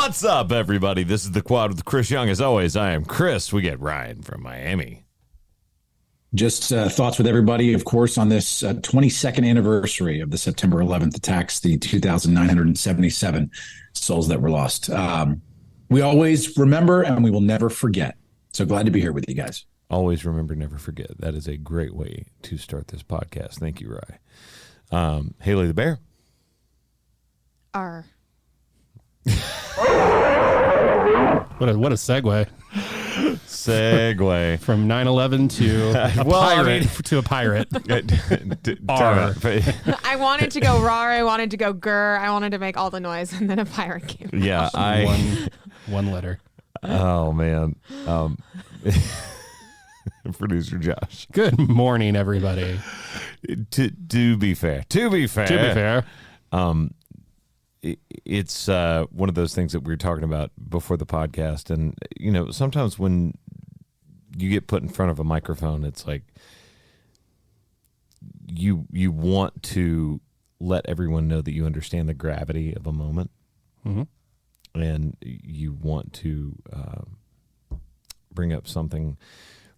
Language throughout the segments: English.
What's up, everybody? This is The Quad with Chris Young. As always, I am Chris. We get Ryan from Miami. Just thoughts with everybody, of course, on this 22nd anniversary of the September 11th attacks, the 2,977 souls that were lost. We always remember and we will never forget. So glad to be here with you guys. Always remember, never forget. That is a great way to start this podcast. Thank you, Rye. Haley the Bear. R. What a segue. Segue. From 9/11 to a pirate. R. I wanted to go rar, I wanted to go grr, I wanted to make all the noise, and then a pirate came. Yeah, one letter. Oh, man. Producer Josh. Good morning, everybody. To be fair. It's one of those things that we were talking about before the podcast. And, you know, sometimes when you get put in front of a microphone, it's like you want to let everyone know that you understand the gravity of a moment. Mm-hmm. And you want to bring up something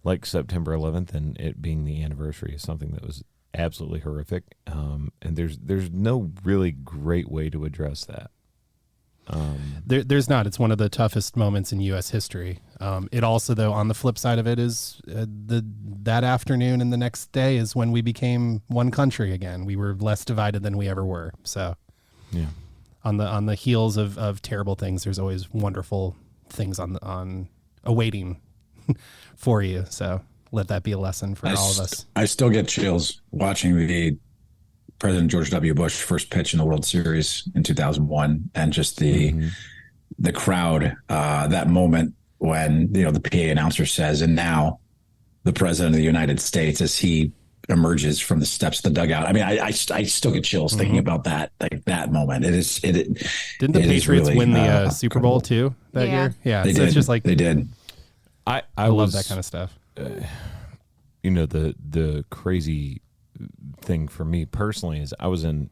like September 11th and it being the anniversary of something that was absolutely horrific, and there's no really great way to address that. There's not. It's one of the toughest moments in U.S. history. It also, though, on the flip side of it is that afternoon and the next day is when we became one country again. We were less divided than we ever were. So, yeah, on the heels of terrible things, there's always wonderful things on awaiting for you. So. Let that be a lesson for all of us. I still get chills watching the President George W. Bush first pitch in the World Series in 2001, and just the crowd, that moment when the PA announcer says, "And now the President of the United States," as he emerges from the steps of the dugout. I mean, I still get chills thinking about that, like that moment. Didn't the Patriots really win the Super Bowl too that year? Yeah, it's just like they did. I love that kind of stuff. The crazy thing for me personally is I was in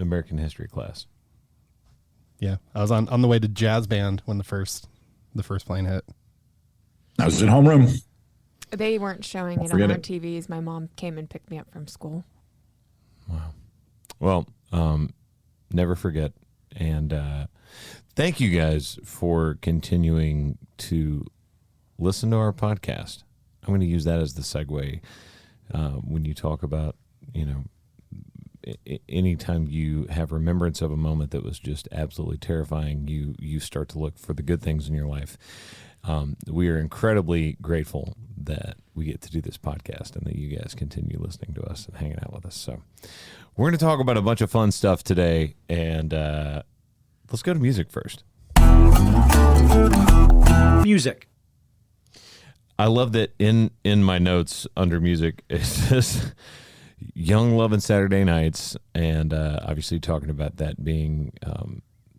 American history class. Yeah, I was on the way to jazz band when the first plane hit. I was in homeroom. They weren't showing it on our TVs. My mom came and picked me up from school. Wow. Well, never forget. And thank you guys for continuing to listen to our podcast. I'm going to use that as the segue when you talk about, anytime you have remembrance of a moment that was just absolutely terrifying, you start to look for the good things in your life. We are incredibly grateful that we get to do this podcast and that you guys continue listening to us and hanging out with us. So we're going to talk about a bunch of fun stuff today, and let's go to music first. Music. I love that in my notes under music it says Young Lovin' Saturday Nights, and obviously talking about that being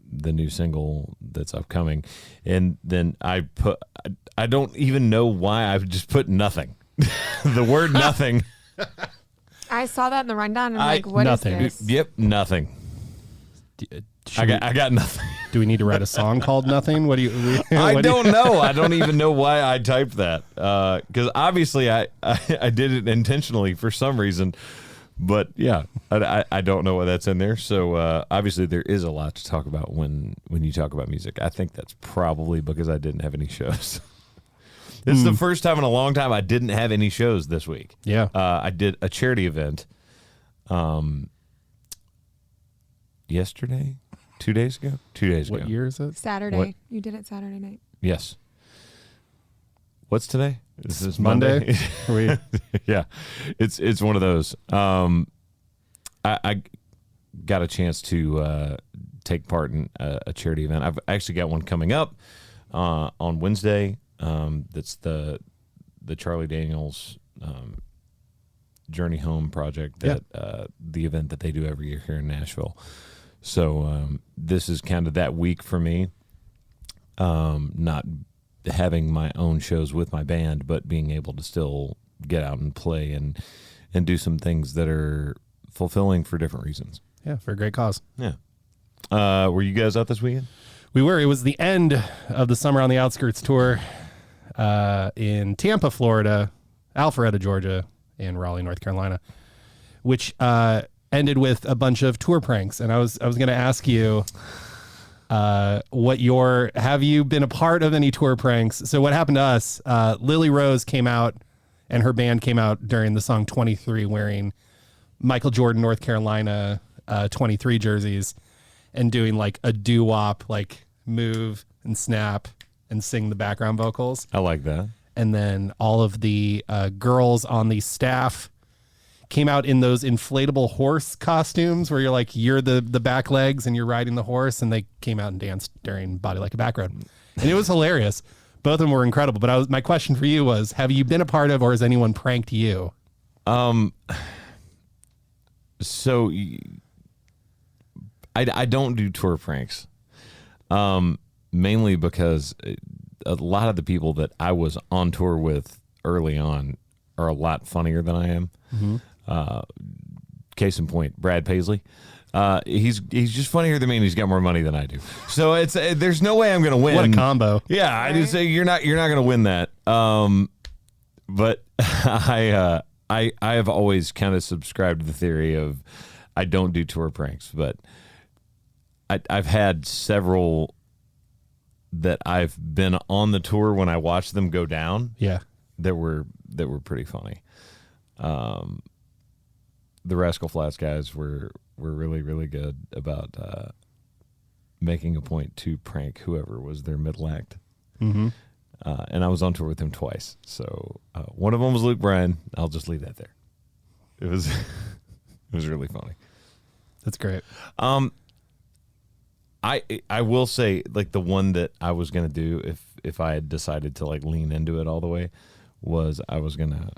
the new single that's upcoming. And then I don't even know why I just put nothing. The word nothing. I saw that in the rundown and I'm like, what nothing. is this? Yep, nothing. I got nothing. Do we need to write a song called Nothing? What do you? I don't know. I don't even know why I typed that. Because obviously I did it intentionally for some reason. But yeah, I don't know why that's in there. So obviously there is a lot to talk about when you talk about music. I think that's probably because I didn't have any shows. This is the first time in a long time I didn't have any shows this week. Yeah. I did a charity event yesterday. 2 days ago? 2 days ago. What year is it? Saturday. What? You did it Saturday night. Yes. What's today? This is Monday. Yeah. It's one of those. I got a chance to take part in a charity event. I've actually got one coming up on Wednesday. That's the Charlie Daniels Journey Home project, that the event that they do every year here in Nashville. So this is kind of that week for me, not having my own shows with my band, but being able to still get out and play and do some things that are fulfilling for different reasons. Yeah, for a great cause. Yeah. Were you guys out this weekend? We were. It was the end of the Summer on the Outskirts tour in Tampa, Florida, Alpharetta, Georgia, and Raleigh, North Carolina, which ended with a bunch of tour pranks. And I was going to ask you have you been a part of any tour pranks? So what happened to us, Lily Rose came out and her band came out during the song 23 wearing Michael Jordan, North Carolina 23 jerseys and doing like a doo-wop, like move and snap and sing the background vocals. I like that. And then all of the girls on the staff came out in those inflatable horse costumes where you're the back legs and you're riding the horse, and they came out and danced during Body Like a Back Road. And it was hilarious. Both of them were incredible. But my question for you was, have you been a part of or has anyone pranked you? So I don't do tour pranks, mainly because a lot of the people that I was on tour with early on are a lot funnier than I am. Mm-hmm. Case in point, Brad Paisley. He's just funnier than me, and he's got more money than I do. So there's no way I'm going to win. What a combo! Yeah, I just say you're not going to win that. But I have always kind of subscribed to the theory of I don't do tour pranks, but I've had several that I've been on the tour when I watched them go down. Yeah, that were pretty funny. The Rascal Flatts guys were really, really good about making a point to prank whoever was their middle act. Mm-hmm. And I was on tour with him twice. So one of them was Luke Bryan. I'll just leave that there. It was it was really funny. That's great. I will say, like, the one that I was gonna do if I had decided to like lean into it all the way was I was gonna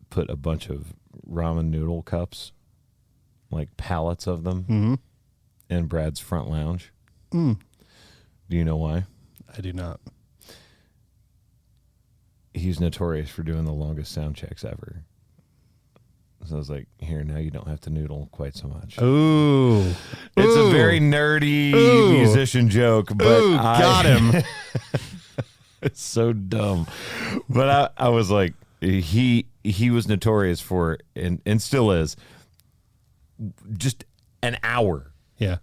put a bunch of ramen noodle cups, like pallets of them, Mm-hmm. in Brad's front lounge. Mm. Do you know why? I do not. He's notorious for doing the longest sound checks ever. So I was like, here, now you don't have to noodle quite so much. Ooh. It's a very nerdy musician joke, but got him. It's so dumb. But I was like, he was notorious for, and still is, just an hour. Yeah.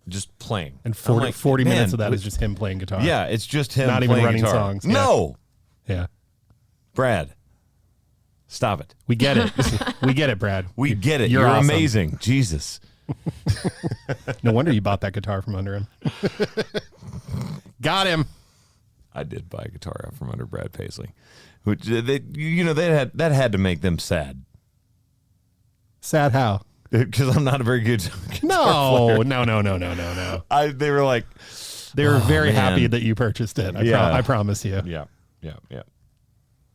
Just playing. And 40 man, minutes of that is just him playing guitar. Yeah, it's just him Not even playing running guitar. songs. Yeah. No. Yeah. Brad, stop it. We get it. We get it, Brad. We get it. You're You're awesome. amazing. Jesus. No wonder you bought that guitar from under him. Got him. I did buy a guitar out from under Brad Paisley, which that had to make them sad. Sad how? Because I'm not a very good guitar player. No. They were like, They were very man. happy that you purchased it. I promise you. yeah.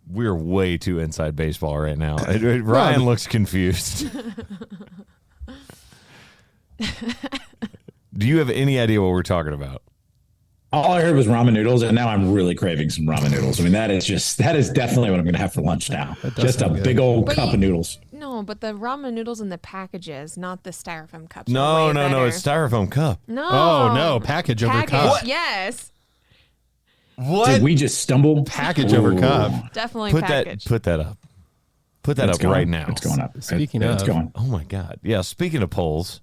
We're way too inside baseball right now. Ryan looks confused. Do you have any idea what we're talking about? All I heard was ramen noodles, and now I'm really craving some ramen noodles. I mean, that is definitely what I'm going to have for lunch now. Just a big old cup of noodles. No, but the ramen noodles in the packages, not the styrofoam cups. No, are way better. it's styrofoam cup. No. Oh, no. Package over cup. What? Yes. What? Did we just stumble? Package over cup. Definitely Put package. that up. Put that It's up going. right now. It's going up. Speaking it's of. going. Oh my God. Yeah. Speaking of polls.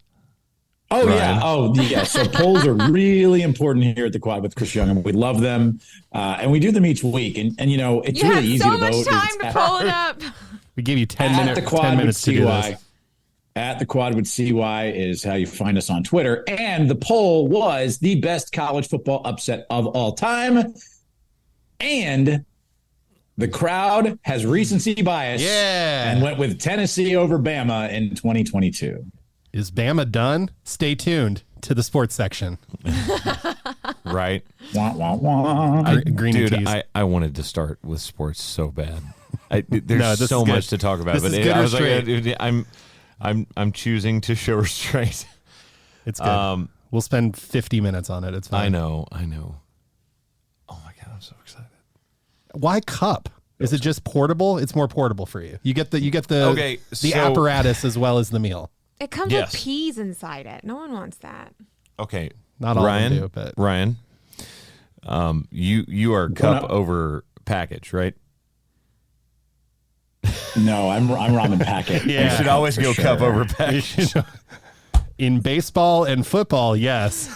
Oh, Ryan. yeah. Oh, yeah. So polls are really important here at the Quad with Chris Young, and we love them. And we do them each week. And it's you really have easy so to vote. much time It's to pull it up. We gave you 10 at minutes. the Quad 10 with minutes to do CY. this. At the Quad with CY is how you find us on Twitter. And the poll was the best college football upset of all time. And the crowd has recency bias. Yeah. And went with Tennessee over Bama in 2022. Is Bama done? Stay tuned to the sports section. Right. Wah, wah, wah. Greeny Dude, tees. I wanted to start with sports so bad. There's No, this so is good. much to talk about, This but is good I was restraint. like, I'm choosing to show restraint. It's good. We'll spend 50 minutes on it. It's fine. I know. Oh my God, I'm so excited. Why cup? Is it just portable? It's more portable for you. You get the Okay, the so- apparatus as well as the meal. It comes Yes. with peas inside it. No one wants that. Okay, Not all Ryan, of them do, but Ryan, you are cup over package, right? No, I'm ramen packet. You should always go sure. cup over package. in baseball and football, yes.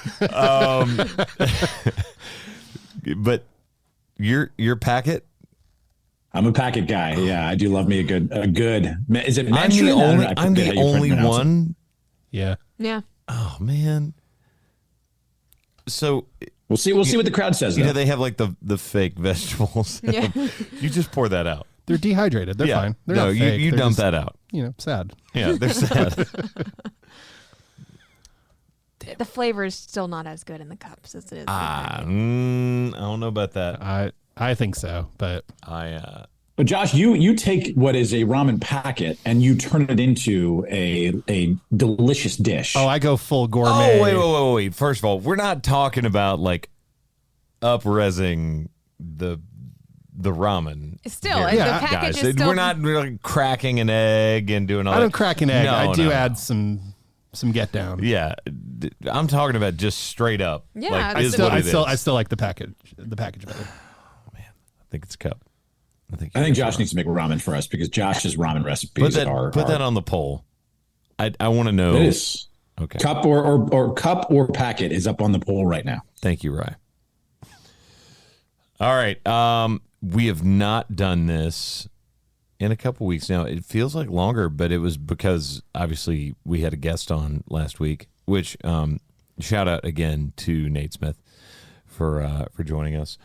But your packet. I'm a packet guy. Yeah, I do love me a good. Is it I'm the Mandarin? only one. Yeah. Yeah. Oh man. So We'll see what the crowd says. you Though. know they have like the fake vegetables. Yeah. You just pour that out. They're dehydrated. They're fine. They're no, not fake. you They're dump just, that out. Sad. Yeah, they're sad. The flavor is still not as good in the cups as it is. I don't know about that. I think so, but But Josh, you take what is a ramen packet and you turn it into a delicious dish. I go full gourmet. Oh, wait. First of all, we're not talking about like up-resing the ramen. Still, here, the package guys. is still. We're not really cracking an egg and doing all I that. don't crack an egg. No, I do no. add some get down. Yeah, I'm talking about just straight up. Yeah, like, I is still- what it I is. still like the package better. I think it's a cup. I think Josh needs to make ramen for us because Josh's ramen recipes put that on the poll. I want to know. It is Okay. cup or cup or packet is up on the poll right now. Thank you, Rye. All right. We have not done this in a couple weeks now. It feels like longer, but it was because obviously we had a guest on last week, which shout out again to Nate Smith for joining us.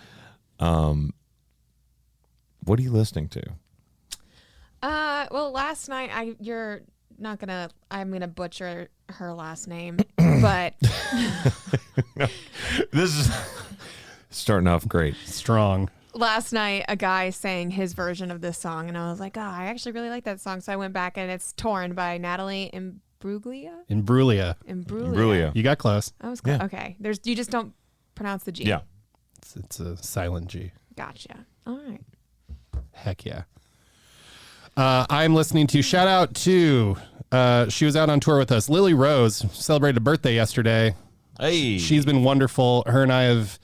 What are you listening to? Well, last night I'm gonna butcher her last name, but This is starting off great. Strong. last night a guy sang his version of this song, and I was like, I actually really like that song. So I went back, and it's "Torn" by Natalie Imbruglia. Imbruglia. You got close. I was close. Yeah. Okay. You just don't pronounce the G. Yeah. It's a silent G. Gotcha. All right. Heck yeah. I'm listening to shout out to she was out on tour with us. Lily Rose celebrated a birthday yesterday. Hey. She's been wonderful. Her and I have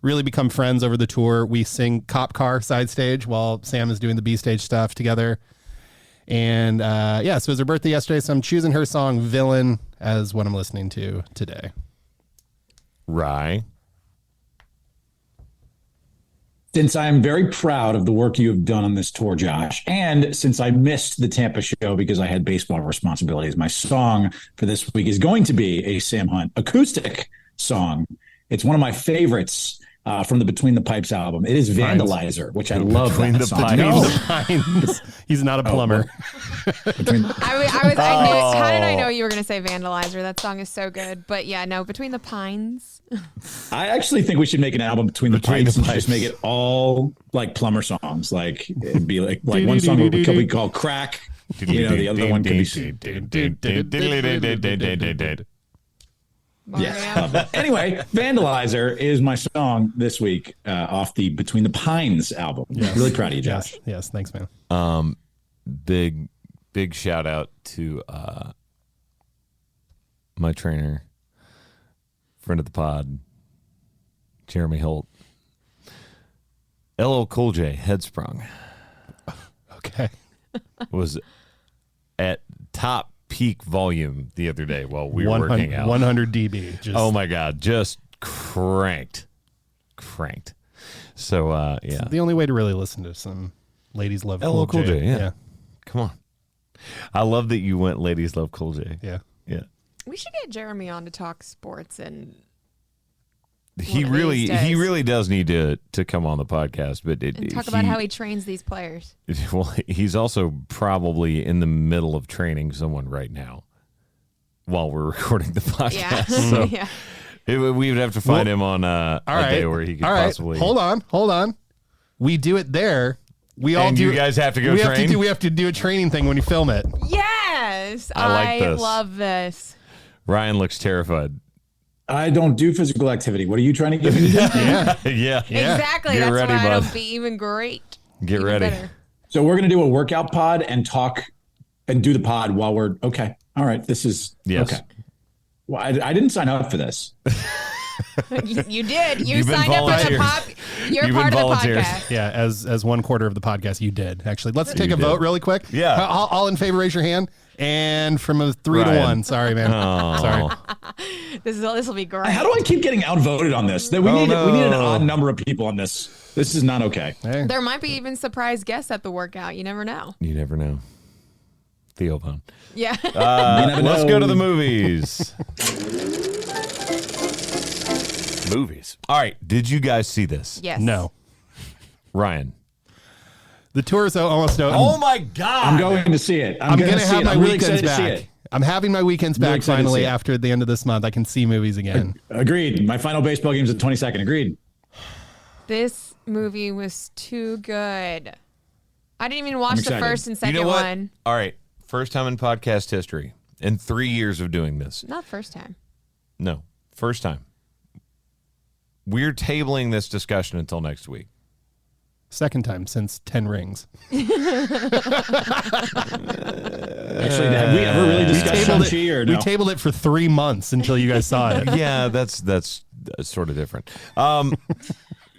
really become friends over the tour. We sing Cop Car side stage while Sam is doing the B stage stuff together. And so it was her birthday yesterday, so I'm choosing her song Villain as what I'm listening to today. Rye. Since I'm very proud of the work you have done on this tour, Josh, and since I missed the Tampa show because I had baseball responsibilities, my song for this week is going to be a Sam Hunt acoustic song. It's one of my favorites from the Between the Pipes album. It is Vandalizer, which I love. Between that the song. Pipes. No. Pines. He's not a plumber. Between- I knew. How did I know you were gonna say Vandalizer? That song is so good. But yeah, no. Between the Pines. I actually think we should make an album Between the Between Pipes the and just Pipes. make it all like plumber songs. Like it'd be like one song would be called Crack. You know, the other one could be. Yes. Anyway, Vandalizer is my song this week off the Between the Pines album. Yes. Really proud of you, Josh. Yes. Thanks, man. Big shout out to my trainer, friend of the pod, Jeremy Holt. LL Cool J, Headsprung, Okay. was at top peak volume the other day while we were working out. 100 dB. Just, Oh my God, just cranked. So yeah, the only way to really listen to some Ladies Love LL Cool J, yeah. Yeah. Come on. I love that you went Ladies Love Cool J. Yeah. Yeah. We should get Jeremy on to talk sports and He one of these days. really does need to come on the podcast, but talk about how he trains these players. well, he's also probably in the middle of training someone right now while we're recording the podcast. Yeah. So Yeah. we would have to find him on a day where he could possibly. Hold on. We do it there. We all And do. you guys have to go we train? We have to do a training thing when you film it. Yes. I like this. love this. Ryan looks terrified. I don't do physical activity. What are you trying to get me to do? Yeah. Exactly. Get That's ready, why bud. it'll be even great. Get Even ready. better. So we're going to do a workout pod and talk and do the pod while we're okay. All right. This is Yes. okay. Well, I didn't sign up for this. You did. You You've been signed up for the volunteers. You're You've part been of the volunteers. podcast. Yeah, as 1/4 of the podcast, you did actually. Let's take a did. vote really quick. Yeah. all in favor, raise your hand. And from a 3 to Ryan. 1. Sorry, man. Oh. Sorry. This will be great. How do I keep getting outvoted on this? That we need an odd number of people on this. This is not okay. Hey. There might be even surprise guests at the workout. You never know. You never know. Theo Von. Yeah. Let's go to the movies. Movies. All right. Did you guys see this? Yes. No. Ryan. The tour is almost over. Oh my God. I'm going to see it. I'm going to have my I'm really weekends excited to see back. it. I'm having my weekends Really back excited to finally see it. after the end of this month. I can see movies again. Agreed. My final baseball game is the 22nd. Agreed. This movie was too good. I didn't even watch the excited. first and You second know what? one. All right. First time in podcast history in 3 years of doing this. Not first time. No. First time. We're tabling this discussion until next week. Second time since 10 Rings. Actually, have we ever really discussed Shang-Chi or no? We tabled it for 3 months until you guys saw it. Yeah, that's sort of different.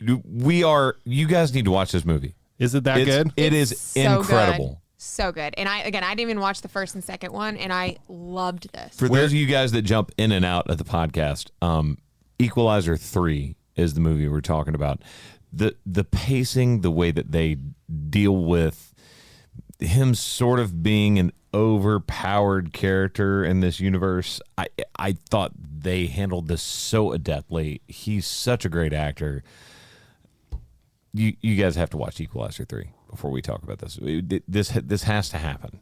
You guys need to watch this movie. Is it that good? It is So incredible. Good. So good. And I didn't even watch the first and second one, and I loved this. For those of you guys that jump in and out of the podcast, Equalizer 3 is the movie we're talking about. The pacing, the way that they deal with him sort of being an overpowered character in this universe, I thought they handled this so adeptly. He's such a great actor. You guys have to watch Equalizer 3 before we talk about this. This has to happen.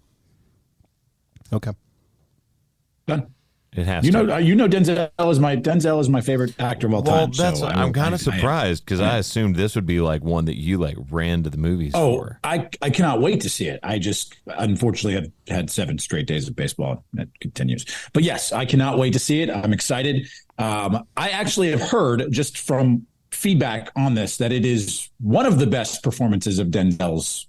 Okay. Done. It has You to. know, Denzel is my favorite actor of all Well, time. so I'm kind of surprised because I assumed this would be like one that you like ran to the movies for. I cannot wait to see it. I just unfortunately have had 7 straight days of baseball. That continues. But yes, I cannot wait to see it. I'm excited. I actually have heard just from feedback on this that it is one of the best performances of Denzel's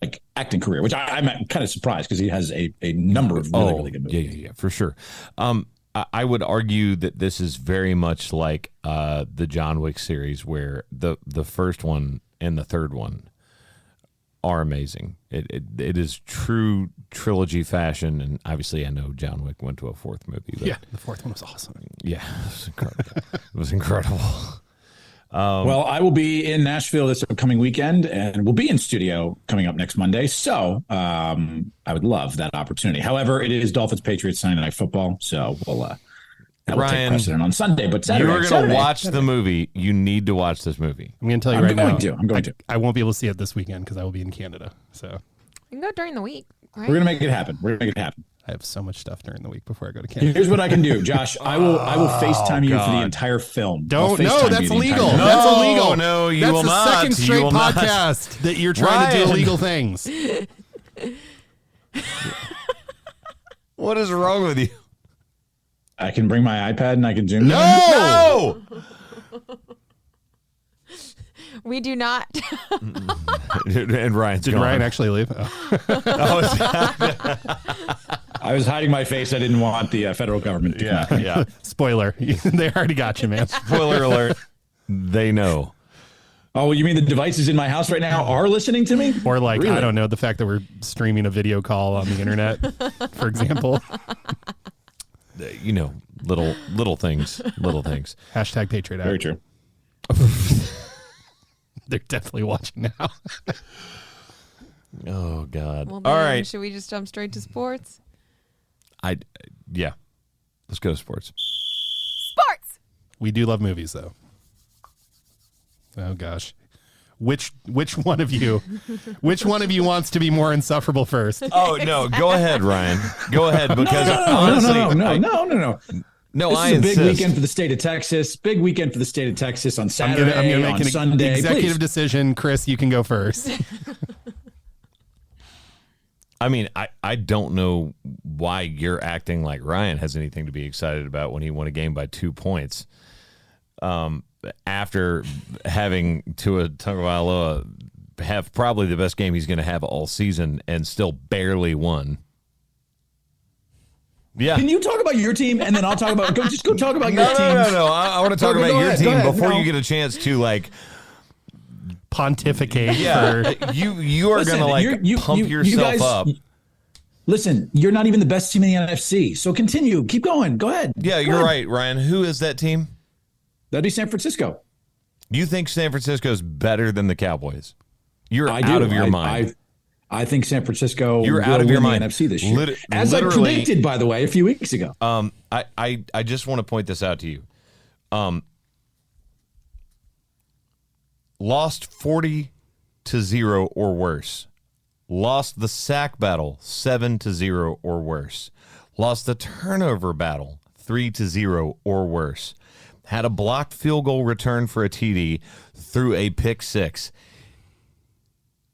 like acting career, which I'm kind of surprised because he has a number of really good movies. Yeah, for sure. I would argue that this is very much like the John Wick series, where the first one and the third one are amazing. It is true trilogy fashion, and obviously I know John Wick went to a 4th movie. But Yeah, the 4th one was awesome. yeah, it was incredible. It was incredible. Well, I will be in Nashville this upcoming weekend, and we'll be in studio coming up next Monday. So I would love that opportunity. However, it is Dolphins Patriots Sunday Night Football, so that will take Ryan, precedent on Sunday. But Saturday, You're going to watch the movie. You need to watch this movie. I'm going to tell you I'm right now. going to. I won't be able to see it this weekend because I will be in Canada. So You can go during the week, right? We're gonna make it happen. I have so much stuff during the week before I go to Canada. Here's what I can do, Josh. I will FaceTime you for the entire film. Don't. I'll No, FaceTime that's you the entire illegal. film. That's illegal. No, you that's will the not. second You straight will not. podcast that you're trying to do Ryan. illegal things. What is wrong with you? I can bring my iPad and I can zoom. No! We do not. And Ryan's Did gone. Ryan actually leave? I was hiding my face. I didn't want the federal government to Yeah, come. yeah. Spoiler. They already got you, man. Spoiler alert. They know. Oh, you mean the devices in my house right now are listening to me? Or like, Really? I don't know, the fact that we're streaming a video call on the internet, for example. You know, little things. Little things. Hashtag Patriot Very Act. true. They're definitely watching now. Oh God. Well, All then, right. should we just jump straight to sports? Yeah. Let's go to sports. Sports. We do love movies, though. Oh gosh, which one of you wants to be more insufferable first? Oh no, go ahead, Ryan. Go ahead because honestly, No. no, This I is a insist. big weekend for the state of Texas. Big weekend for the state of Texas on Saturday, I'm gonna on make an Sunday. executive Please. decision. Chris, you can go first. I mean, I don't know why you're acting like Ryan has anything to be excited about when he won a game by 2 points. After having Tua Tagovailoa have probably the best game he's going to have all season and still barely won. Yeah. Can you talk about your team and then I'll talk about just go talk about your team. No. I want to talk about your team before you get a chance to like pontificate. Yeah, you are going to like pump yourself up. Listen, you're not even the best team in the NFC. So continue. Keep going. Go ahead. Yeah, you're right, Ryan. Who is that team? That'd be San Francisco. You think San Francisco is better than the Cowboys? You're out of your mind. I think San Francisco You're out of your mind. The NFC this year. As I predicted, by the way, a few weeks ago. I just want to point this out to you. Lost 40-0 or worse. Lost the sack battle 7-0 or worse. Lost the turnover battle 3-0 or worse. Had a blocked field goal return for a TD through a pick six.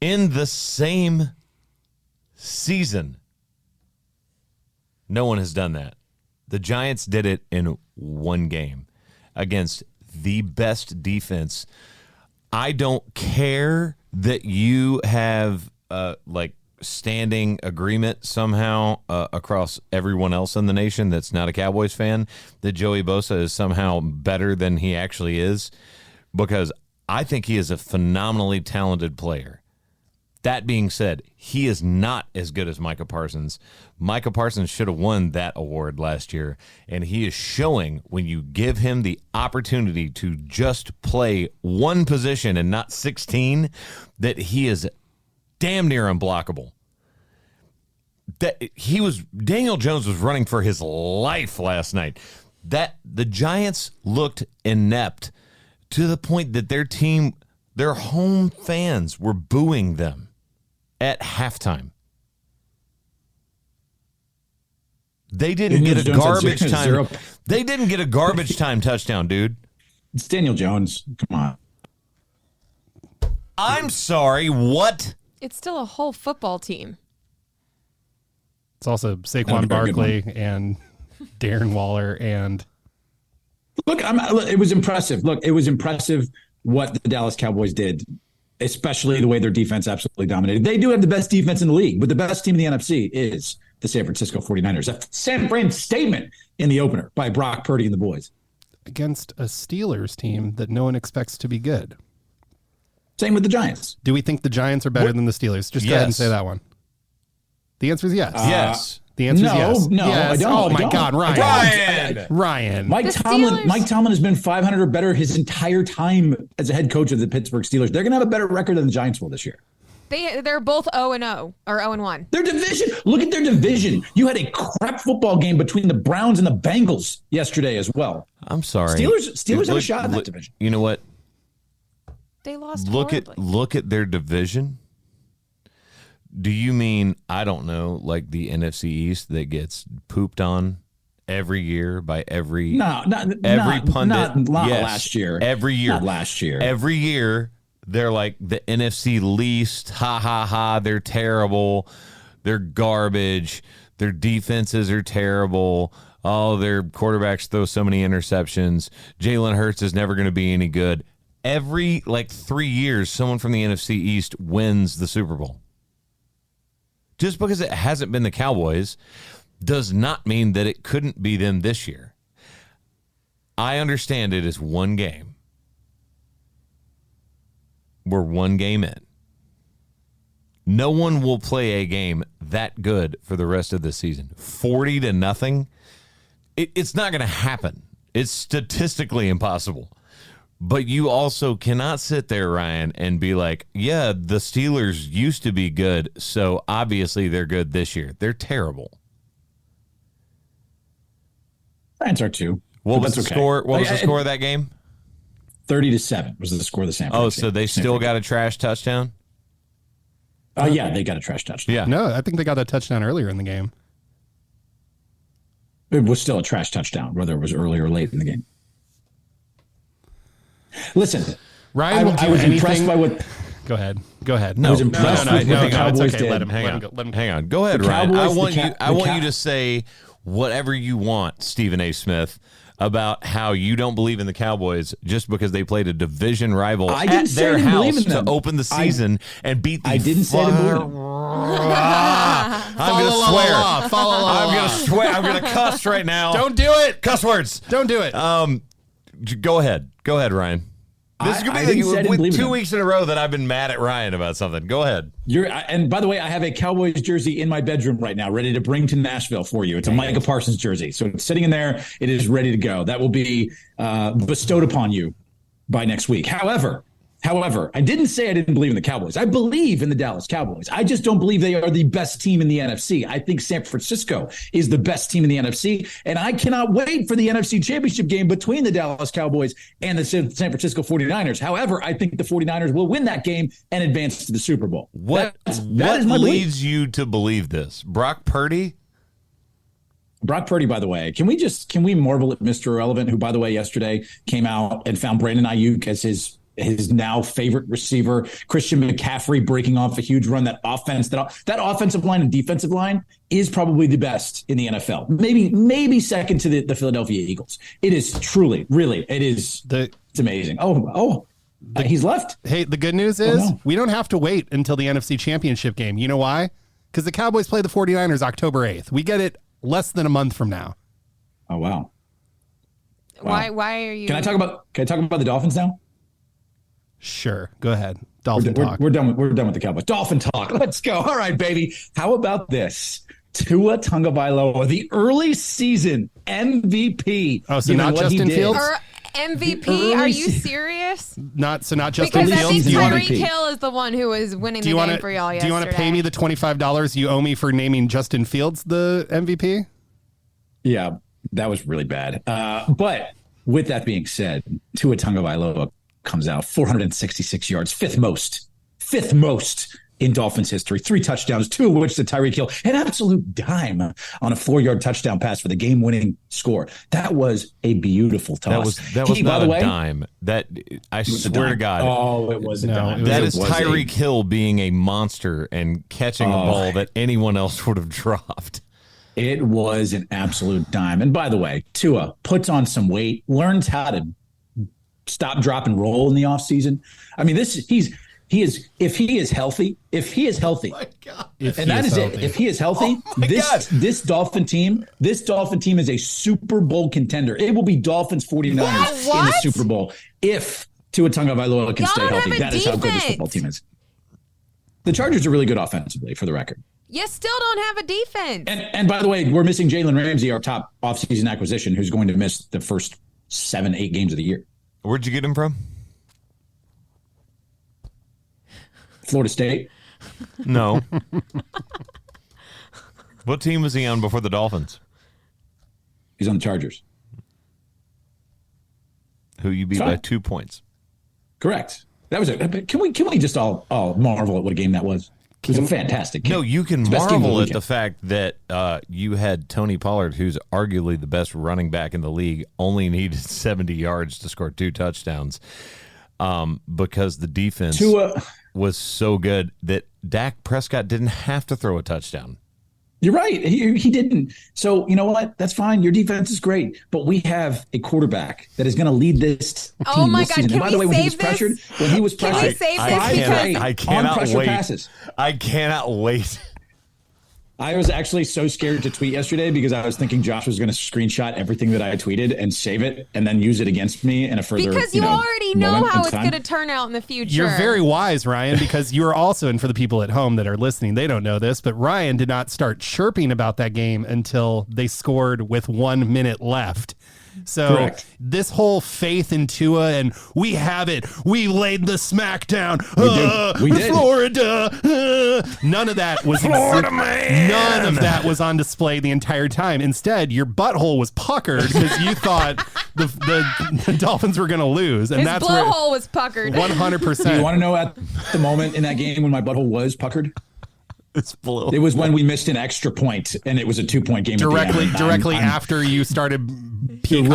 In the same season, no one has done that. The Giants did it in one game against the best defense. I don't care that you have like standing agreement somehow across everyone else in the nation that's not a Cowboys fan that Joey Bosa is somehow better than he actually is, because I think he is a phenomenally talented player. That being said, he is not as good as Micah Parsons. Micah Parsons should have won that award last year, and he is showing when you give him the opportunity to just play one position and not 16 that he is damn near unblockable. Daniel Jones was running for his life last night. That the Giants looked inept to the point that their home fans were booing them at halftime. They didn't get a garbage time. They didn't get a garbage time touchdown, dude. It's Daniel Jones. Come on. I'm sorry. What? It's still a whole football team. It's also Saquon Barkley and Darren Waller and. Look, it was impressive. Look, it was impressive what the Dallas Cowboys did, especially the way their defense absolutely dominated. They do have the best defense in the league, but the best team in the NFC is the San Francisco 49ers. A San Fran statement in the opener by Brock Purdy and the boys. Against a Steelers team that no one expects to be good. Same with the Giants. Do we think the Giants are better than the Steelers? Just go ahead and say that one. The answer is yes. Yes. The answer is yes. No, yes. I don't. Oh, my God, Ryan. Mike Tomlin has been 500 or better his entire time as a head coach of the Pittsburgh Steelers. They're going to have a better record than the Giants will this year. They're both 0-0 or 0-1. Their division. Look at their division. You had a crap football game between the Browns and the Bengals yesterday as well. I'm sorry. Steelers have a shot in that division. You know what? They lost. Look at their division. Do you mean, I don't know, like the NFC East that gets pooped on every year by every pundit? Not last year. Every year. Not last year. Every year, they're like the NFC least. Ha, ha, ha. They're terrible. They're garbage. Their defenses are terrible. Oh, their quarterbacks throw so many interceptions. Jalen Hurts is never going to be any good. Every 3 years, someone from the NFC East wins the Super Bowl. Just because it hasn't been the Cowboys does not mean that it couldn't be them this year. I understand it is one game. We're one game in. No one will play a game that good for the rest of the season. 40-0. It's not going to happen. It's statistically impossible. But you also cannot sit there, Ryan, and be like, yeah, the Steelers used to be good, so obviously they're good this year. They're terrible. Giants are too. What was the score? What was the score of that game? 30-7 was the score of the San Francisco. Oh, so they still got a trash touchdown? Oh, yeah, they got a trash touchdown. Yeah. No, I think they got a touchdown earlier in the game. It was still a trash touchdown, whether it was early or late in the game. Listen, Ryan, I was impressed by what. Go ahead. No, I was impressed with what the Cowboys did. Let him go. Hang on. Go ahead, Ryan. I want you to say whatever you want, Stephen A. Smith, about how you don't believe in the Cowboys just because they played a division rival at their house to open the season and beat the I didn't say to believe them. I'm going to swear. I'm going to swear. I'm going to cuss right now. Don't do it. Cuss words. Don't do it. Go ahead. Go ahead, Ryan. This is going to be 2 weeks in a row that I've been mad at Ryan about something. Go ahead. And by the way, I have a Cowboys jersey in my bedroom right now, ready to bring to Nashville for you. It's a Micah Parsons jersey. So it's sitting in there. It is ready to go. That will be bestowed upon you by next week. However, I didn't say I didn't believe in the Cowboys. I believe in the Dallas Cowboys. I just don't believe they are the best team in the NFC. I think San Francisco is the best team in the NFC, and I cannot wait for the NFC Championship game between the Dallas Cowboys and the San Francisco 49ers. However, I think the 49ers will win that game and advance to the Super Bowl. What leads you to believe this? Brock Purdy, by the way, can we marvel at Mr. Irrelevant, who, by the way, yesterday came out and found Brandon Ayuk as his now favorite receiver, Christian McCaffrey breaking off a huge run. That offensive line and defensive line is probably the best in the NFL. Maybe second to the Philadelphia Eagles. It is truly, really, it's amazing. He's left. Hey, the good news is we don't have to wait until the NFC Championship game. You know why? Because the Cowboys play the 49ers October 8th. We get it less than a month from now. Oh, wow. Why are you... Can I talk about the Dolphins now? Sure. Go ahead. Dolphin talk. We're done with the Cowboys. Dolphin talk. Let's go. All right, baby. How about this? Tua Tagovailoa, the early season MVP. Oh, so not Justin Fields? MVP? Are you serious? Not Justin Fields. Because I think Tyreek Hill is the one who was winning the game for y'all yesterday. Do you want to pay me the $25 you owe me for naming Justin Fields the MVP? Yeah, that was really bad. But with that being said, Tua Tagovailoa comes out 466 yards, fifth most in Dolphins history, 3 touchdowns, 2 of which to Tyreek Hill, an absolute dime on a 4-yard touchdown pass for the game-winning score. That was a beautiful toss. That was not a dime. That I swear to God. Oh, it was a dime. That is Tyreek Hill being a monster and catching a ball that anyone else would have dropped. It was an absolute dime. And by the way, Tua puts on some weight, learns how to stop, drop, and roll in the offseason. I mean, if he is healthy, My God. If he is healthy, this Dolphin team is a Super Bowl contender. It will be Dolphins 49ers in the Super Bowl if Tua Tagovailoa can stay healthy. That is how good this football team is. The Chargers are really good offensively, for the record. You still don't have a defense. And by the way, we're missing Jalen Ramsey, our top offseason acquisition, who's going to miss the first 7-8 games of the year. Where'd you get him from? Florida State. No. What team was he on before the Dolphins? He's on the Chargers. Who you beat by 2 points. Correct. That was it. Can we just all marvel at what a game that was? It was a fantastic game. No, you can marvel at the fact that you had Tony Pollard, who's arguably the best running back in the league, only needed 70 yards to score 2 touchdowns because the defense was so good that Dak Prescott didn't have to throw a touchdown. You're right. He didn't. So, you know what? That's fine. Your defense is great. But we have a quarterback that is going to lead this team oh my this God, season. And by the way, when he was pressured, can we save this? I cannot wait. Passes. I cannot wait. I was actually so scared to tweet yesterday because I was thinking Josh was going to screenshot everything that I tweeted and save it and then use it against me in a further because you already know how it's going to turn out in the future. You're very wise, Ryan, because you are also, and for the people at home that are listening, they don't know this, but Ryan did not start chirping about that game until they scored with 1 minute left. So correct. This whole faith in Tua and we have it. We laid the smack down. We did. Florida. None of that was Florida man. None of that was on display the entire time. Instead, your butthole was puckered because you thought the Dolphins were going to lose, and his blowhole was puckered. 100%. Do you want to know at the moment in that game when my butthole was puckered? It's blue. It was when we missed an extra point, and it was a 2-point game. Directly after you started peacocking.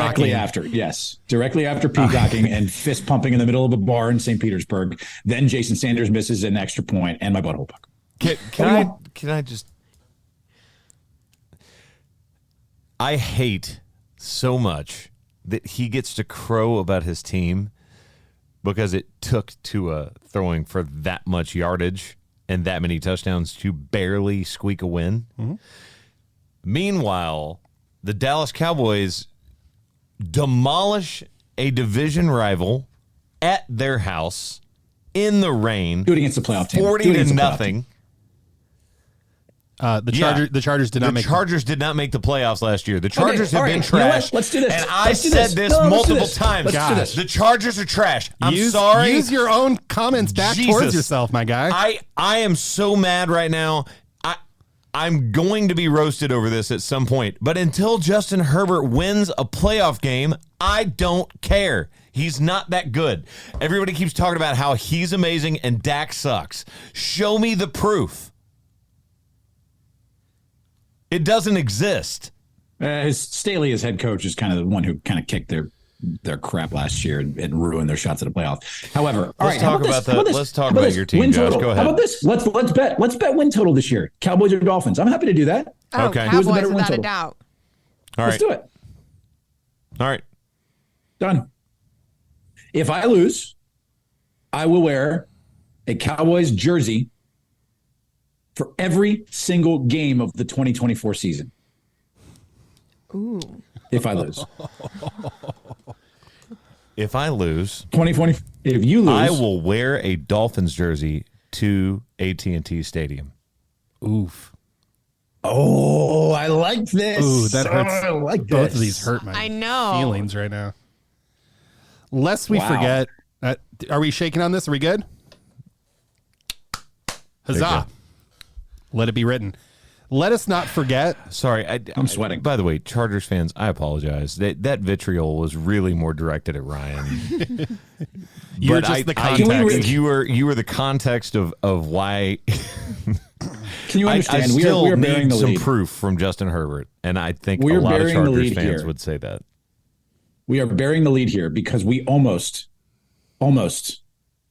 Directly after peacocking and fist pumping in the middle of a bar in St. Petersburg. Then Jason Sanders misses an extra point, and my butthole puckered. Can I just? I hate so much that he gets to crow about his team because it took Tua throwing for that much yardage and that many touchdowns to barely squeak a win. Mm-hmm. Meanwhile, the Dallas Cowboys demolish a division rival at their house in the rain. Do it against the playoff team. 40-0. The Chargers did not make. The Chargers did not make the playoffs last year. The Chargers have been You know what? trash. Let's do this. And I said this multiple times. Let's do this. The Chargers are trash. I'm sorry. Use your own comments back towards yourself, my guy. I am so mad right now. I'm going to be roasted over this at some point. But until Justin Herbert wins a playoff game, I don't care. He's not that good. Everybody keeps talking about how he's amazing and Dak sucks. Show me the proof. It doesn't exist. Staley, as head coach, is kind of the one who kind of kicked their crap last year and ruined their shots at the playoffs. However, let's talk about your team, Josh. Go ahead. How about this? Let's bet win total this year. Cowboys or Dolphins? I'm happy to do that. Oh, okay. Cowboys without a doubt. All right. Let's do it. All right. Done. If I lose, I will wear a Cowboys jersey for every single game of the 2024 season. Ooh. If I lose. If I lose, 2020. If you lose, I will wear a Dolphins jersey to AT&T Stadium. Oof. Oh, I like this. Ooh, that hurts. I like Both this. of these hurt my feelings right now. Lest we forget, are we shaking on this? Are we good? Huzzah. Let it be written. Let us not forget. Sorry, I'm sweating. By the way, Chargers fans, I apologize. That vitriol was really more directed at Ryan. You're just the context. You were the context of why. Can you understand? I still we are bearing need the some lead. proof from Justin Herbert, and I think We a are lot of bearing the Chargers lead fans here. would say that. We are bearing the lead here because we almost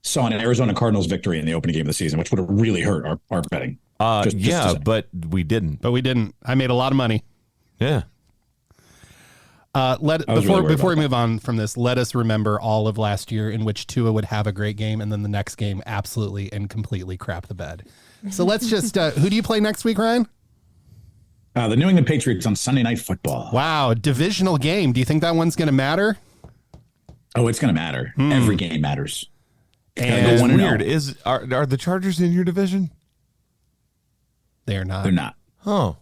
saw an Arizona Cardinals victory in the opening game of the season, which would have really hurt our betting. But we didn't. I made a lot of money. Yeah. Before we move on from this, let us remember all of last year in which Tua would have a great game and then the next game absolutely and completely crap the bed. So let's just who do you play next week, Ryan? The New England Patriots on Sunday Night Football. Wow, divisional game. Do you think that one's going to matter? Oh, it's going to matter. Every game matters. And it's weird. Are the Chargers in your division? They are not. They're not. Oh.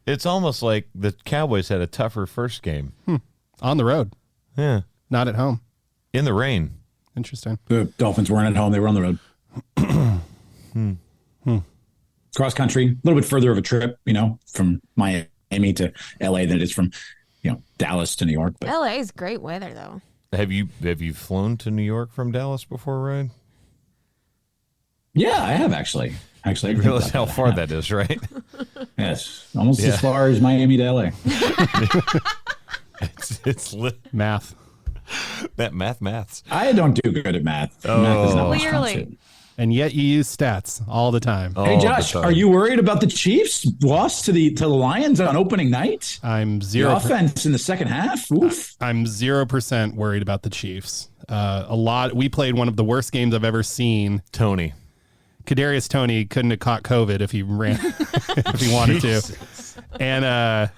It's almost like the Cowboys had a tougher first game. On the road. Yeah. Not at home. In the rain. Interesting. The Dolphins weren't at home. They were on the road. Cross country, a little bit further of a trip, from Miami to LA than it is from, Dallas to New York. But LA is great weather, though. Have you flown to New York from Dallas before, Ryan? Yeah, I have actually. I realize how far that is, right? Yes, almost as far as Miami to LA. it's math. Maths. I don't do good at math. Math is not my strong Clearly. suit. And yet you use stats all the time. Hey, Josh, are you worried about the Chiefs' loss to the Lions on opening night? I'm The 0%. offense in the second half. Oof. I'm 0% worried about the Chiefs. We played one of the worst games I've ever seen. Tony. Kadarius Toney couldn't have caught COVID if he ran, if he wanted to. And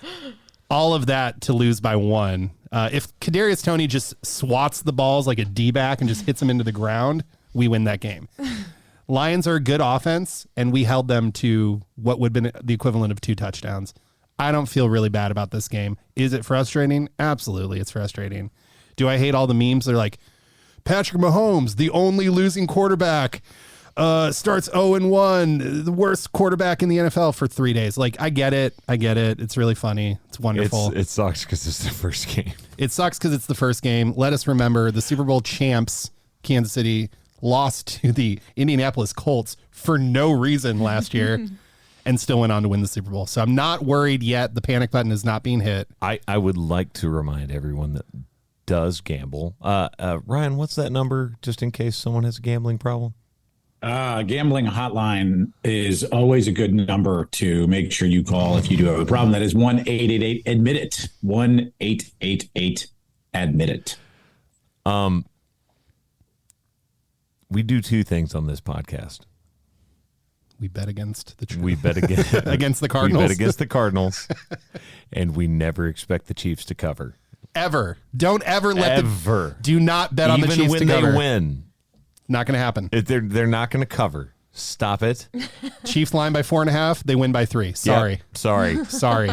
all of that to lose by one. If Kadarius Toney just swats the balls like a D-back and just hits them into the ground, we win that game. Lions are a good offense, and we held them to what would have been the equivalent of 2 touchdowns. I don't feel really bad about this game. Is it frustrating? Absolutely, it's frustrating. Do I hate all the memes? They're like, Patrick Mahomes, the only losing quarterback, starts 0-1, the worst quarterback in the NFL for 3 days. Like, I get it. It's really funny. It's wonderful. It sucks because it's the first game. It sucks because it's the first game. Let us remember the Super Bowl champs, Kansas City, lost to the Indianapolis Colts for no reason last year and still went on to win the Super Bowl. So I'm not worried yet. The panic button is not being hit. I would like to remind everyone that does gamble. Ryan, what's that number just in case someone has a gambling problem? Gambling hotline is always a good number to make sure you call if you do have a problem. That is 1-888-ADMIT-IT. 1-888-ADMIT-IT. We do 2 things on this podcast. We bet against the We bet against against the Cardinals. We bet against the Cardinals, and we never expect the Chiefs to cover. Ever. Don't ever let Ever. do not bet on the Chiefs even to when cover. they win. Not going to happen. They're not going to cover. Stop it. Chiefs line by 4.5. They win by 3. Sorry. Yep. Sorry. Sorry.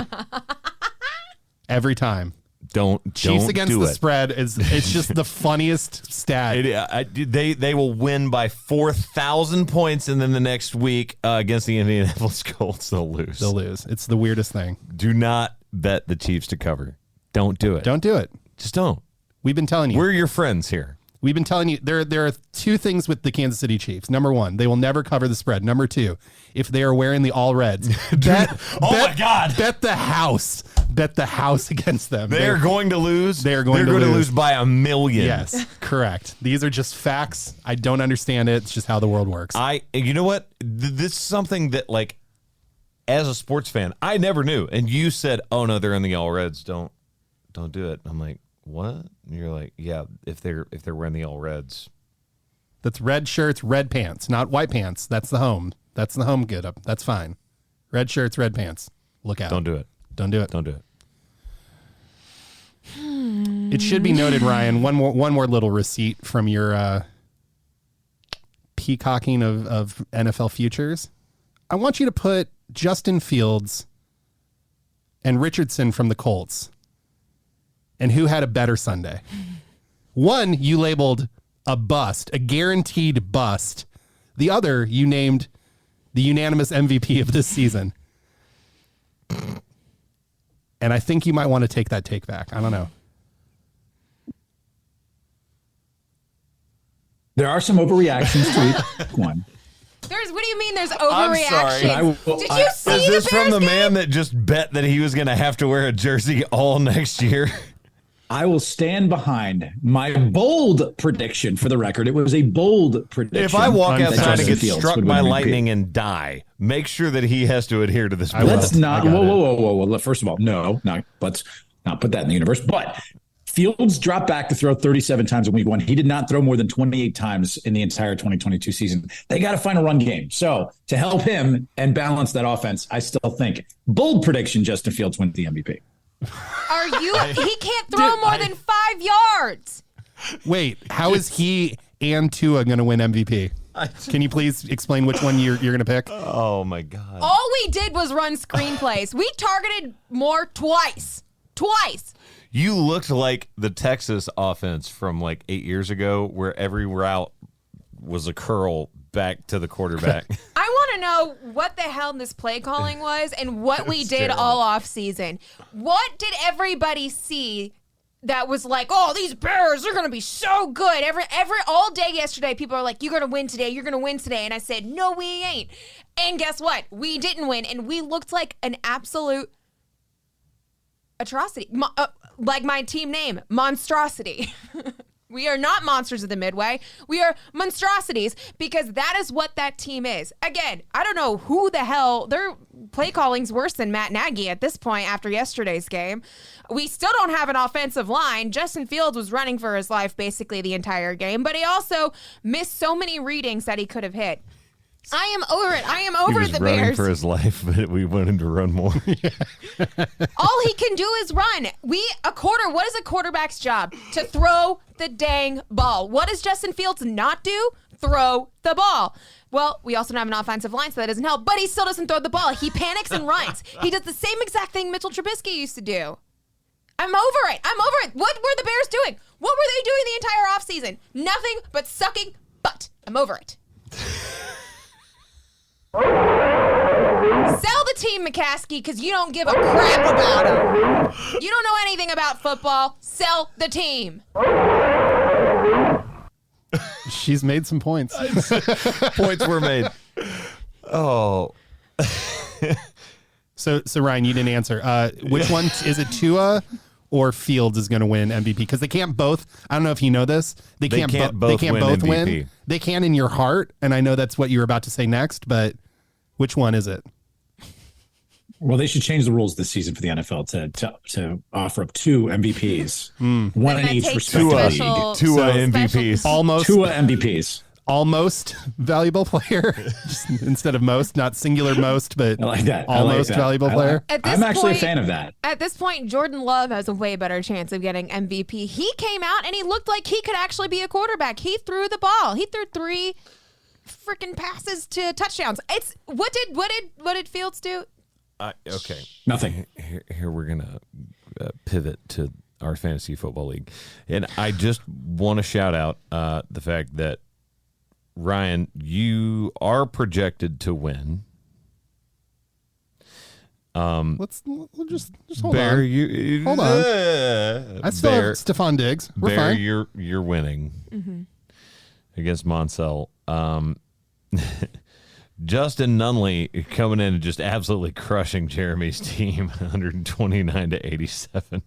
Every time. Don't Chiefs against do the it. spread it's just the funniest stat. They will win by 4,000 points, and then the next week against the Indianapolis Colts, they'll lose. They'll lose. It's the weirdest thing. Do not bet the Chiefs to cover. Don't do it. Don't do it. Just don't. We've been telling you. We're your friends here. We've been telling you there are two things with the Kansas City Chiefs. Number one, they will never cover the spread. Number two, if they are wearing the all reds, my God. bet the house. Bet the house against them. They're going to lose. They're going to lose by 1 million. Yes, correct. These are just facts. I don't understand it. It's just how the world works. You know what? This is something that, like, as a sports fan, I never knew. And you said, "Oh no, they're in the all reds. Don't do it." I'm like, what? And you're like, yeah, if they're wearing the all reds. That's red shirts, red pants, not white pants. That's the home. That's the home get up. That's fine. Red shirts, red pants. Look out. Don't do it. Don't do it. Don't do it. It should be noted, Ryan, one more little receipt from your peacocking of NFL futures. I want you to put Justin Fields and Richardson from the Colts. And who had a better Sunday? One, you labeled a bust, a guaranteed bust. The other, you named the unanimous MVP of this season. And I think you might want to take that take back. I don't know. There are some overreactions to each one. What do you mean there's overreaction? I'm sorry. Did you see Is this the from Bears the game? man that just bet that he was going to have to wear a jersey all next year? I will stand behind my bold prediction. For the record, it was a bold prediction. If I walk that outside and Justin get Fields struck would by win MVP. lightning and die, make sure that he has to adhere to this. Let's bill. not. Whoa. First of all, no, let's not put that in the universe. But Fields dropped back to throw 37 times in week one. He did not throw more than 28 times in the entire 2022 season. They got to find a run game. So to help him and balance that offense, I still think bold prediction: Justin Fields wins the MVP. Are you? He can't throw more than 5 yards. Wait, how is he and Tua going to win MVP? Can you please explain which one you're going to pick? Oh my God! All we did was run screenplays. We targeted more twice. You looked like the Texas offense from like 8 years ago, where every route was a curl back to the quarterback. I want to know what the hell this play calling was and what we did terrible. all off season. What did everybody see that was like, oh, these Bears are going to be so good. Every all day yesterday, people are like, you're going to win today. You're going to win today. And I said, no, we ain't. And guess what? We didn't win. And we looked like an absolute atrocity. Like my team name, Monstrosity. We are not monsters of the Midway. We are monstrosities because that is what that team is. Again, I don't know who the hell, their play calling's worse than Matt Nagy at this point after yesterday's game. We still don't have an offensive line. Justin Fields was running for his life basically the entire game, but he also missed so many readings that he could have hit. I am over it. I am over he was the running Bears. for his life, but we want him to run more. All he can do is run. What is a quarterback's job? To throw the dang ball. What does Justin Fields not do? Throw the ball. Well, we also don't have an offensive line, so that doesn't help, but he still doesn't throw the ball. He panics and runs. He does the same exact thing Mitchell Trubisky used to do. I'm over it. What were the Bears doing? What were they doing the entire offseason? Nothing but sucking butt. I'm over it. Sell the team, McCaskey, because you don't give a crap about him. You don't know anything about football. Sell the team. She's made some points. Points were made. Oh. So Ryan, you didn't answer. Which one is it? Tua or Fields is going to win MVP? Because they can't both. I don't know if you know this. They can't both win. MVP. They can in your heart, and I know that's what you were about to say next. But which one is it? Well, they should change the rules this season for the NFL to offer up 2 MVPs, one in each respective league. Tua MVPs. Almost Tua MVPs. almost valuable player. Just instead of most, not singular most, but I like that. almost valuable player. I'm actually a fan of that. At this point, Jordan Love has a way better chance of getting MVP. He came out and he looked like he could actually be a quarterback. He threw the ball. He threw 3 freaking passes to touchdowns. It's what did Fields do? Okay. Nothing. Here we're gonna pivot to our fantasy football league, and I just want to shout out the fact that Ryan, you are projected to win. We'll just hold Bear, on. Hold on. I still have Stephon Diggs. We're Bear, fine. you're winning against Monsell. Justin Nunley coming in and just absolutely crushing Jeremy's team, 129-87.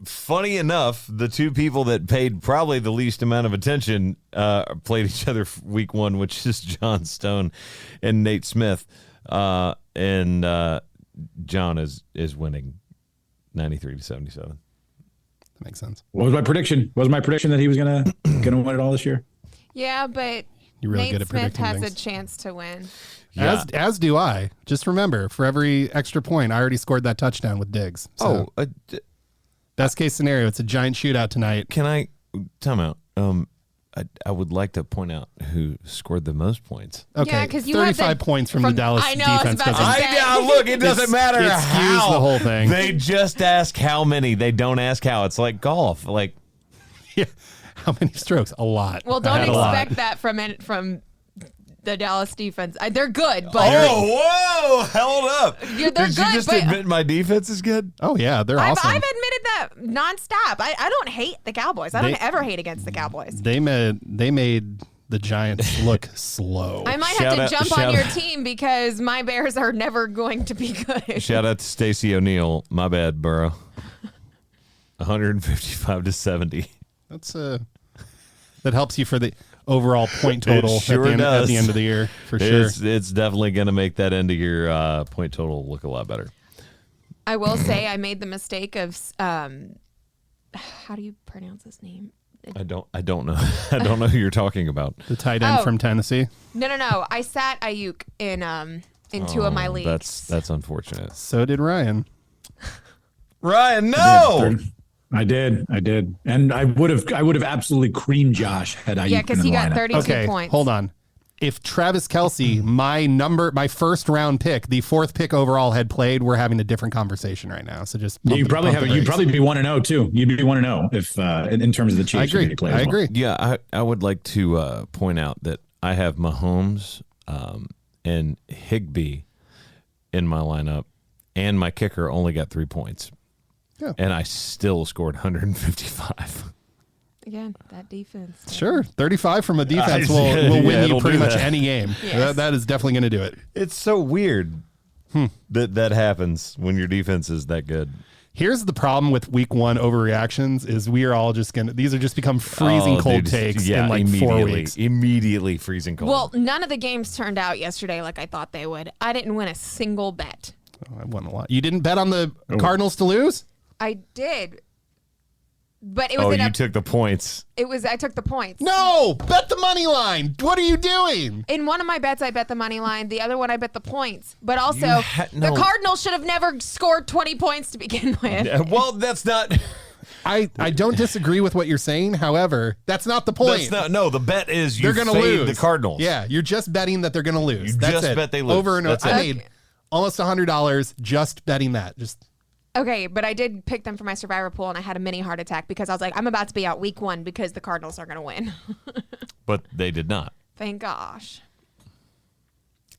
Funny enough, the two people that paid probably the least amount of attention played each other week 1, which is John Stone and Nate Smith. And John is winning 93-77. That makes sense. What was my prediction? Was my prediction that he was gonna win it all this year? Yeah, but You're really Nate good at Smith predicting has things. a chance to win. Yeah. As do I. Just remember, for every extra point, I already scored that touchdown with Diggs. So best case scenario, it's a giant shootout tonight. Can I time out? I would like to point out who scored the most points. Okay, Yeah, 'cause you 35 have the- points from the Dallas I know, I was defense. about to doesn't- say. Look, it doesn't matter it skews how. the whole thing. They just ask how many. They don't ask how. It's like golf. Like, Yeah. How many strokes? A lot. Well, I don't had a lot. expect that from the Dallas defense. They're good, but whoa, held up. Yeah, they're Did you good, just but- admit my defense is good? Oh yeah, they're awesome. I've admitted that nonstop. I don't hate the Cowboys. I don't They- ever hate against the Cowboys. They made the Giants look slow. I might Shout have to out- jump on shout your out- team because my Bears are never going to be good. Shout out to Stacey O'Neal. My bad, Burrow. 155-70. That's that helps you for the overall point total sure at does. the end of the year for sure. It's definitely going to make that end of your point total look a lot better. I will say I made the mistake of how do you pronounce his name? I don't know. I don't know who you're talking about. The tight end Oh. from Tennessee. No. I sat Ayuk in 2 of my leagues. That's unfortunate. So did Ryan. Ryan, no. I did, and I would have absolutely creamed Josh had I. Yeah, because he got 32 Okay, points. hold on. If Travis Kelce, my first round pick, the 4th pick overall, had played, we're having a different conversation right now. So just You probably have. You'd probably be 1-0 too. You'd be 1-0 if in terms of the Chiefs. I agree. He plays I well. agree. Yeah, I would like to point out that I have Mahomes and Higbee in my lineup, and my kicker only got 3 points. Yeah. And I still scored 155. Again, that defense. Sure, 35 from a defense will Yeah, win you it'll pretty do much that. any game. Yes. That is definitely going to do it. It's so weird that happens when your defense is that good. Here's the problem with week 1 overreactions is we are all just going to, these are just become freezing cold dude, takes yeah, in like 4 weeks. Immediately freezing cold. Well, none of the games turned out yesterday like I thought they would. I didn't win a single bet. Oh, I won a lot. You didn't bet on the Cardinals to lose? I did. But it was you took the points. I took the points. No, bet the money line. What are you doing? In one of my bets, I bet the money line. The other one, I bet the points. But also, no. the Cardinals should have never scored 20 points to begin with. Well, that's not. I don't disagree with what you're saying. However, that's not the point. That's not. No, the bet is you They're going to fade lose. the Cardinals. Yeah, you're just betting that they're going to lose. You That's just it. bet they lose. Over and over. That's I it. made almost $100 just betting that. Just Okay, but I did pick them for my survivor pool, and I had a mini heart attack because I was like, I'm about to be out week 1 because the Cardinals are going to win. But they did not. Thank gosh.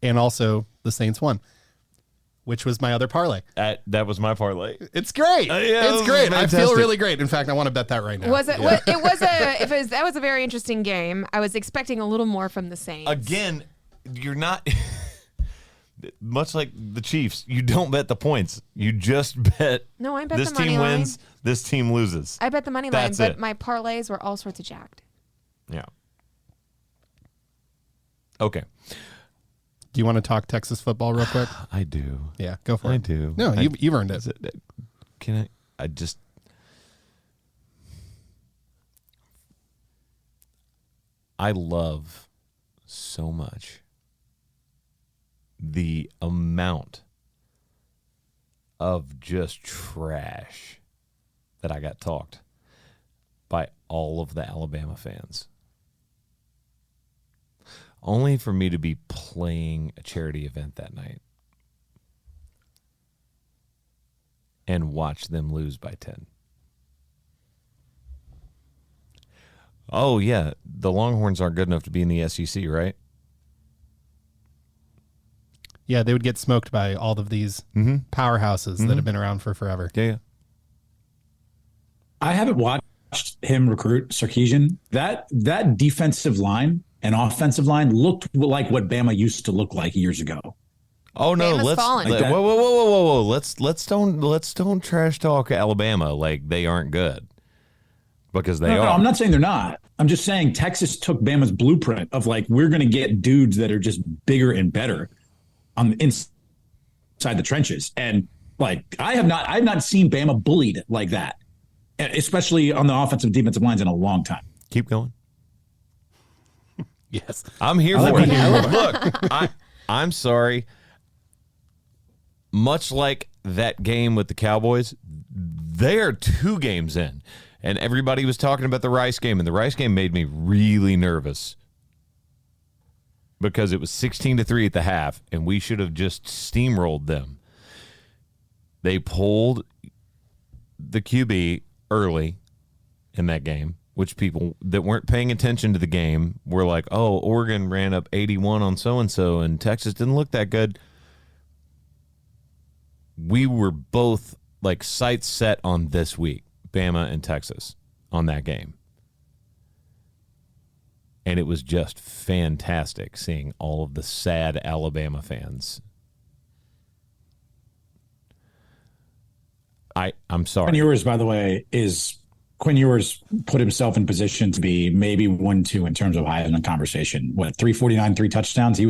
and also the Saints won, which was my other parlay. That was my parlay. It's great. Yeah, It's it great. was I feel fantastic. really great. In fact, I want to bet that right now. Was it? That was a very interesting game. I was expecting a little more from the Saints. Again, you're not. Much like the Chiefs, you don't bet the points. You just bet. No, I bet this the money team line. wins. This team loses. I bet the money That's line, but it. my parlays were all sorts of jacked. Yeah. Okay. Do you want to talk Texas football real quick? I do. Yeah, go for it. I do. No, you've earned it. Can I? I just. I love so much the amount of just trash that I got talked by all of the Alabama fans. Only for me to be playing a charity event that night and watch them lose by 10. Oh, yeah, the Longhorns aren't good enough to be in the SEC, right? Yeah, they would get smoked by all of these powerhouses that have been around for forever. Yeah. I haven't watched him recruit Sarkisian. That defensive line and offensive line looked like what Bama used to look like years ago. Oh no, Bama's fallen. whoa. Let's don't trash talk Alabama like they aren't good. Because they are. No, I'm not saying they're not. I'm just saying Texas took Bama's blueprint of like, we're going to get dudes that are just bigger and better on the inside the trenches. And like, I've not seen Bama bullied like that, especially on the offensive defensive lines in a long time. Keep going. Yes. I'm here for it. Look, I'm sorry. Much like that game with the Cowboys, they are 2 games in. And everybody was talking about the Rice game, and the Rice game made me really nervous because it was 16-3 at the half, and we should have just steamrolled them. They pulled the QB early in that game, which people that weren't paying attention to the game were like, oh, Oregon ran up 81 on so-and-so, and Texas didn't look that good. We were both like sights set on this week. Bama and Texas on that game. And it was just fantastic seeing all of the sad Alabama fans. I'm sorry. Quinn Ewers, by the way, Quinn Ewers put himself in position to be maybe 1-2 in terms of Heisman conversation. 349, 3 touchdowns. He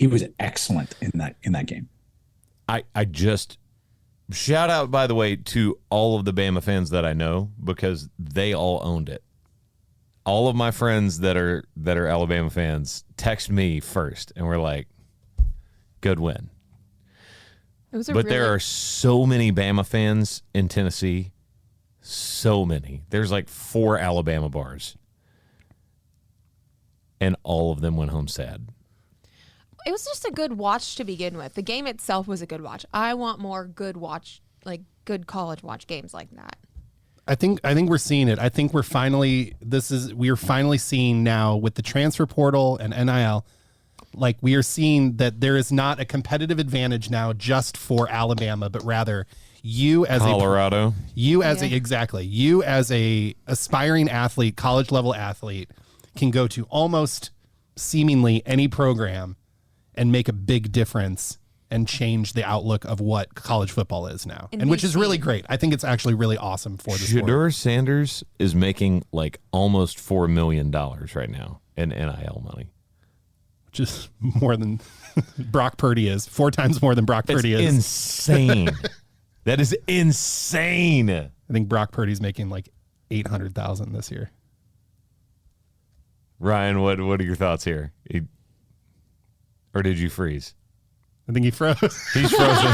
was excellent in that game. I just shout out, by the way, to all of the Bama fans that I know because they all owned it. All of my friends that are Alabama fans text me first and were like, "Good win." There are so many Bama fans in Tennessee, so many. There's like 4 Alabama bars, and all of them went home sad. It was just a good watch to begin with. The game itself was a good watch. I want more good college watch games like that. I think we're seeing it. I think we are finally seeing now with the transfer portal and NIL, like we are seeing that there is not a competitive advantage now just for Alabama, but rather you as Colorado. You as a aspiring athlete, college level athlete, can go to almost seemingly any program and make a big difference and change the outlook of what college football is now, and which is really great. I think it's actually really awesome for the sport. Shedeur Sanders is making like almost $4 million right now in NIL money, which is more than Brock Purdy is. 4 times more than Brock Purdy is. Insane. That is insane. I think Brock Purdy's making like $800,000 this year. Ryan, what are your thoughts here? Or did you freeze? I think he froze. He's frozen.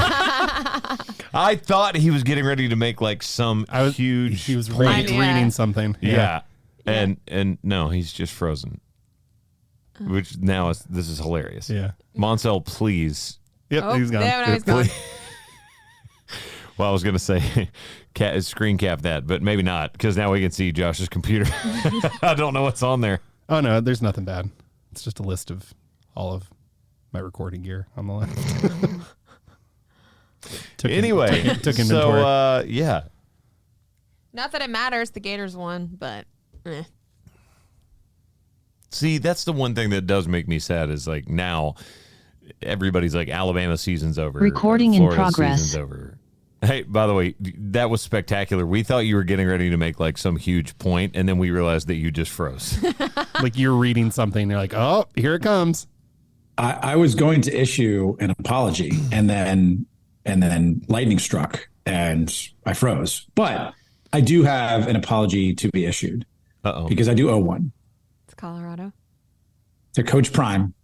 I thought he was getting ready to make like some huge. He was reading something. Yeah. And no, he's just frozen. Which this is hilarious. Yeah. Monsell, please. Yep, he's gone. He's gone. Well, I was going to say screen cap that, but maybe not because now we can see Josh's computer. I don't know what's on there. Oh, no, there's nothing bad. It's just a list of all of my recording gear on the left. Took inventory. So, yeah. Not that it matters. The Gators won, but See, that's the one thing that does make me sad is like now everybody's like Alabama season's over. Recording in progress. Season's over. Hey, by the way, that was spectacular. We thought you were getting ready to make like some huge point, and then we realized that you just froze. Like you're reading something. You're like, oh, here it comes. I was going to issue an apology, and then lightning struck, and I froze. But I do have an apology to be issued. Uh-oh. Because I do owe one. it's Colorado. to Coach Prime,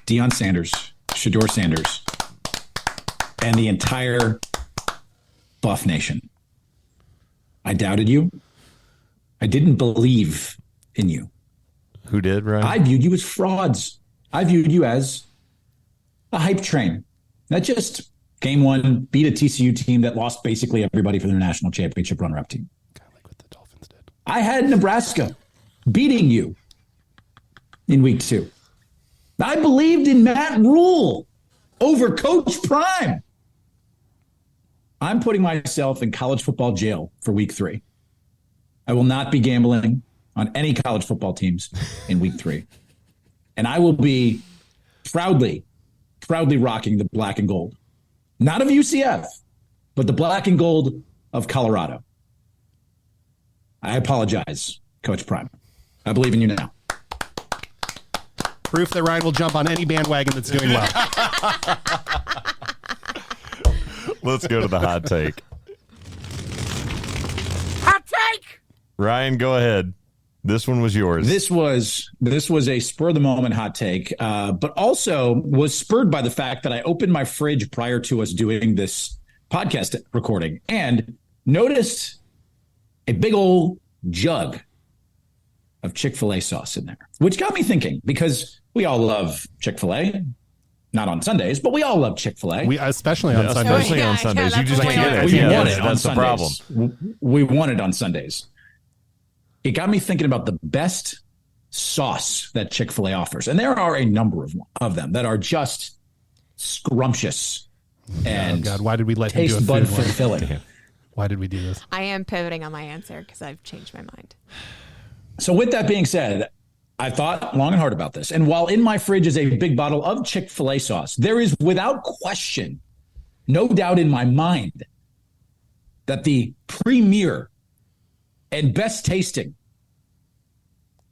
Deion Sanders, Shedeur Sanders, and the entire Buff Nation. I doubted you. I didn't believe in you. Who did, Ryan? I viewed you as frauds. I viewed you as a hype train. Not just game one, beat a TCU team that lost basically everybody for their national championship runner-up team. Kind of like what the Dolphins did. I had Nebraska beating you in week 2. I believed in Matt Rule over Coach Prime. I'm putting myself in college football jail for week 3. I will not be gambling on any college football teams in week 3. And I will be proudly rocking the black and gold. Not of UCF, but the black and gold of Colorado. I apologize, Coach Prime. I believe in you now. Proof that Ryan will jump on any bandwagon that's doing well. Let's go to the hot take. Hot take! Ryan, go ahead. This one was yours. This was a spur of the moment hot take, but also was spurred by the fact that I opened my fridge prior to us doing this podcast recording and noticed a big old jug of Chick-fil-A sauce in there, which got me thinking, because we all love Chick-fil-A. Not on Sundays, but we all love Chick-fil-A. We especially on Sundays. Especially on Sundays. You just can't get it. We want it on that's the problem. Sundays. We want it on Sundays. It got me thinking about the best sauce that Chick-fil-A offers. And there are a number of them that are just scrumptious and God, why did we let him do a taste bud food one? fulfilling. Why did we do this? I am pivoting on my answer because I've changed my mind. So with that being said, I thought long and hard about this. And while in my fridge is a big bottle of Chick-fil-A sauce, there is without question, no doubt in my mind, that the premier and best tasting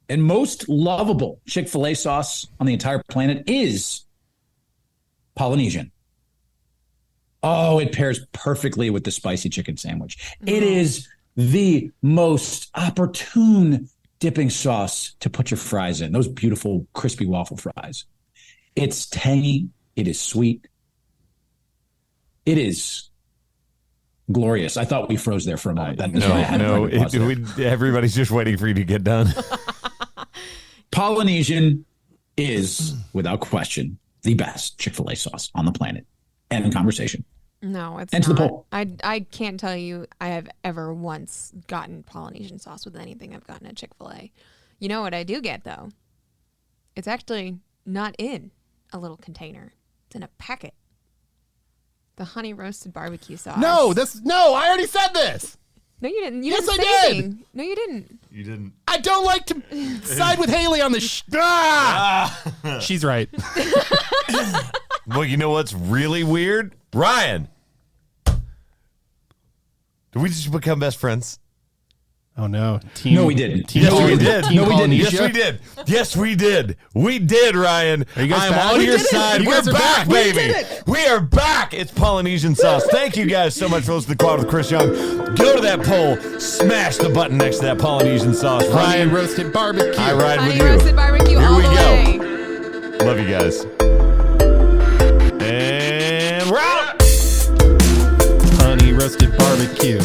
and most lovable Chick-fil-A sauce on the entire planet is Polynesian. Oh, it pairs perfectly with the spicy chicken sandwich. It is the most opportune dipping sauce to put your fries in. Those beautiful crispy waffle fries. It's tangy. It is sweet. It is glorious. I thought we froze there for a moment. Everybody's just waiting for you to get done. Polynesian is, without question, the best Chick-fil-A sauce on the planet. End conversation. No, it's and not. To the poll. I can't tell you I have ever once gotten Polynesian sauce with anything I've gotten at Chick-fil-A. You know what I do get, though? It's actually not in a little container. It's in a packet. The honey roasted barbecue sauce. No, I already said this. No, you didn't. You Yes, didn't I say did. anything. No, you didn't. You didn't. I don't like to side with Haley on this. She's right. Well, you know what's really weird? Ryan. Did we just become best friends? Oh, no. No, we didn't. Yes, we did. Team No, we didn't. Polynesia? Yes, we did. Yes, we did. We did, Ryan. Are you guys I'm back? on We your did it. side. You We're guys are back, back. We baby. did it. We are back. It's Polynesian sauce. Thank you guys so much for listening to The Quad with Chris Young. Go to that poll. Smash the button next to that Polynesian sauce. Ryan roasted barbecue. I ride with Honey you. roasted barbecue Here all we the go. way. Love you guys. And we're out. Honey roasted barbecue.